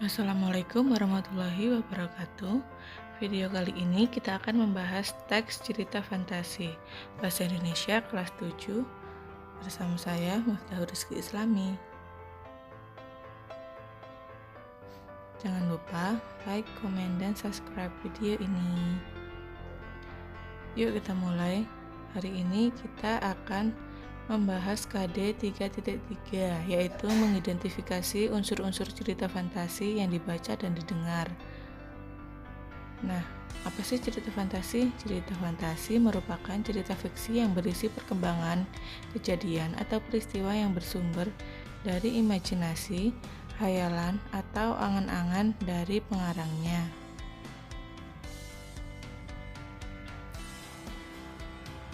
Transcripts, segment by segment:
Assalamualaikum warahmatullahi wabarakatuh. Video kali ini kita akan membahas teks cerita fantasi Bahasa Indonesia kelas 7 bersama saya Miftahul Rizky Islami. Jangan lupa like, komen, dan subscribe video ini. Yuk kita mulai. Hari ini kita akan membahas KD 3.3, yaitu mengidentifikasi unsur-unsur cerita fantasi yang dibaca dan didengar. Nah, apa sih cerita fantasi? Cerita fantasi merupakan cerita fiksi yang berisi perkembangan, kejadian, atau peristiwa yang bersumber dari imajinasi, khayalan, atau angan-angan dari pengarangnya.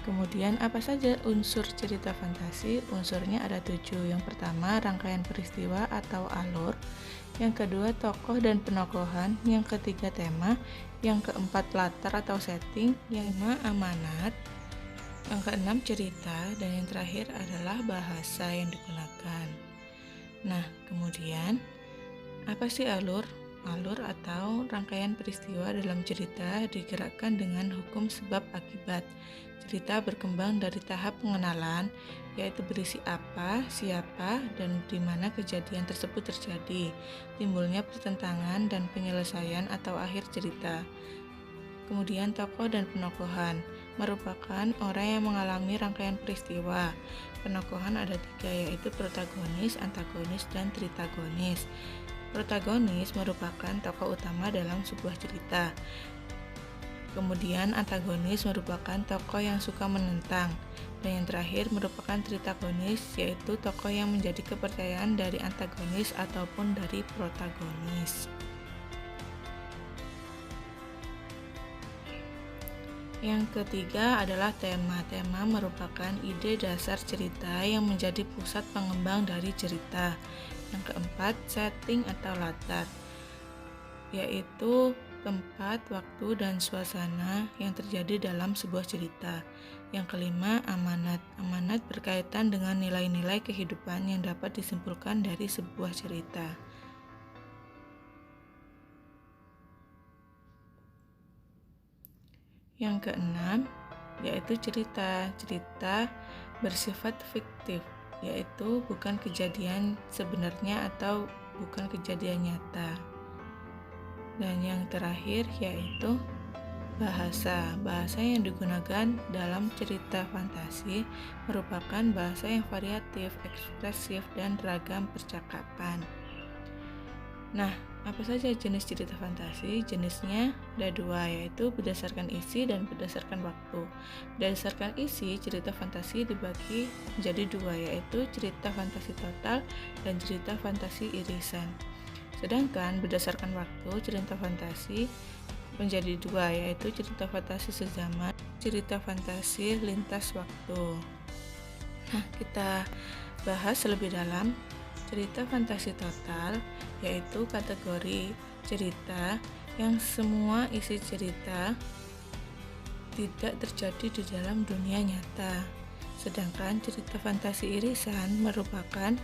Kemudian, apa saja unsur cerita fantasi? Unsurnya ada 7. Yang pertama, rangkaian peristiwa atau alur. Yang kedua, tokoh dan penokohan. Yang ketiga, tema. Yang keempat, latar atau setting. Yang kelima, amanat. Yang keenam, cerita. Dan yang terakhir adalah bahasa yang digunakan. Nah, kemudian, apa sih alur? Alur atau rangkaian peristiwa dalam cerita digerakkan dengan hukum sebab akibat. Cerita berkembang dari tahap pengenalan, yaitu berisi apa, siapa, dan di mana kejadian tersebut terjadi. Timbulnya pertentangan dan penyelesaian atau akhir cerita. Kemudian tokoh dan penokohan merupakan orang yang mengalami rangkaian peristiwa. Penokohan ada 3, yaitu protagonis, antagonis, dan tritagonis. Protagonis merupakan tokoh utama dalam sebuah cerita. Kemudian antagonis merupakan tokoh yang suka menentang. Dan yang terakhir merupakan tritagonis, yaitu tokoh yang menjadi kepercayaan dari antagonis ataupun dari protagonis. Yang ketiga adalah tema. Tema merupakan ide dasar cerita yang menjadi pusat pengembang dari cerita. Yang keempat, setting atau latar, yaitu tempat, waktu, dan suasana yang terjadi dalam sebuah cerita. Yang kelima, amanat. Amanat berkaitan dengan nilai-nilai kehidupan yang dapat disimpulkan dari sebuah cerita. Yang keenam, yaitu cerita. Cerita bersifat fiktif, yaitu bukan kejadian sebenarnya atau bukan kejadian nyata. Dan yang terakhir yaitu bahasa. Bahasa yang digunakan dalam cerita fantasi merupakan bahasa yang variatif, ekspresif, dan ragam percakapan. Nah, apa saja jenis cerita fantasi? Jenisnya ada 2, yaitu berdasarkan isi dan berdasarkan waktu. Berdasarkan isi, cerita fantasi dibagi menjadi 2, yaitu cerita fantasi total dan cerita fantasi irisan. Sedangkan berdasarkan waktu, cerita fantasi menjadi 2, yaitu cerita fantasi sezaman, cerita fantasi lintas waktu. Nah, kita bahas lebih dalam. Cerita fantasi total yaitu kategori cerita yang semua isi cerita tidak terjadi di dalam dunia nyata. Sedangkan cerita fantasi irisan merupakan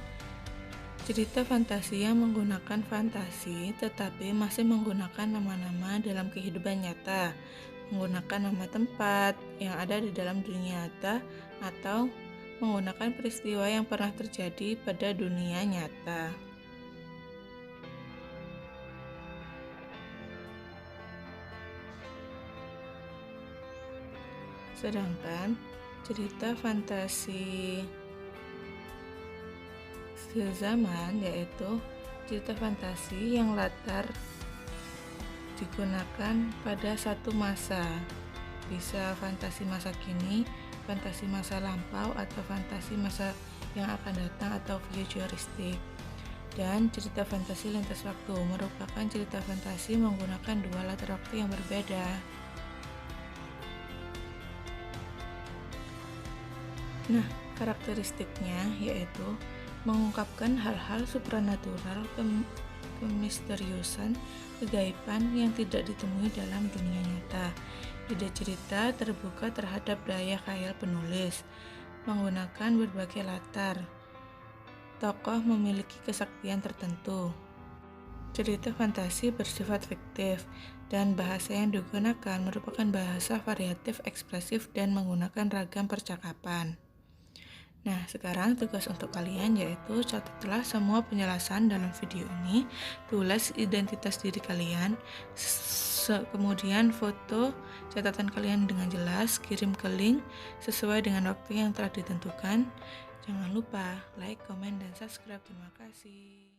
cerita fantasi yang menggunakan fantasi tetapi masih menggunakan nama-nama dalam kehidupan nyata, menggunakan nama tempat yang ada di dalam dunia nyata atau menggunakan peristiwa yang pernah terjadi pada dunia nyata. Sedangkan cerita fantasi sezaman yaitu cerita fantasi yang latar digunakan pada satu masa, bisa fantasi masa kini, fantasi masa lampau, atau fantasi masa yang akan datang atau futuristik. Dan cerita fantasi lintas waktu merupakan cerita fantasi menggunakan 2 latar waktu yang berbeda. Nah, karakteristiknya yaitu mengungkapkan hal-hal supranatural, kemisteriusan, kegaiban yang tidak ditemui dalam dunia nyata. Ide cerita terbuka terhadap daya khayal penulis, menggunakan berbagai latar. Tokoh memiliki kesaktian tertentu. Cerita fantasi bersifat fiktif, dan bahasa yang digunakan merupakan bahasa variatif, ekspresif, dan menggunakan ragam percakapan. Nah, sekarang tugas untuk kalian yaitu catatlah semua penjelasan dalam video ini, tulis identitas diri kalian, kemudian foto catatan kalian dengan jelas, kirim ke link sesuai dengan waktu yang telah ditentukan. Jangan lupa like, komen, dan subscribe. Terima kasih.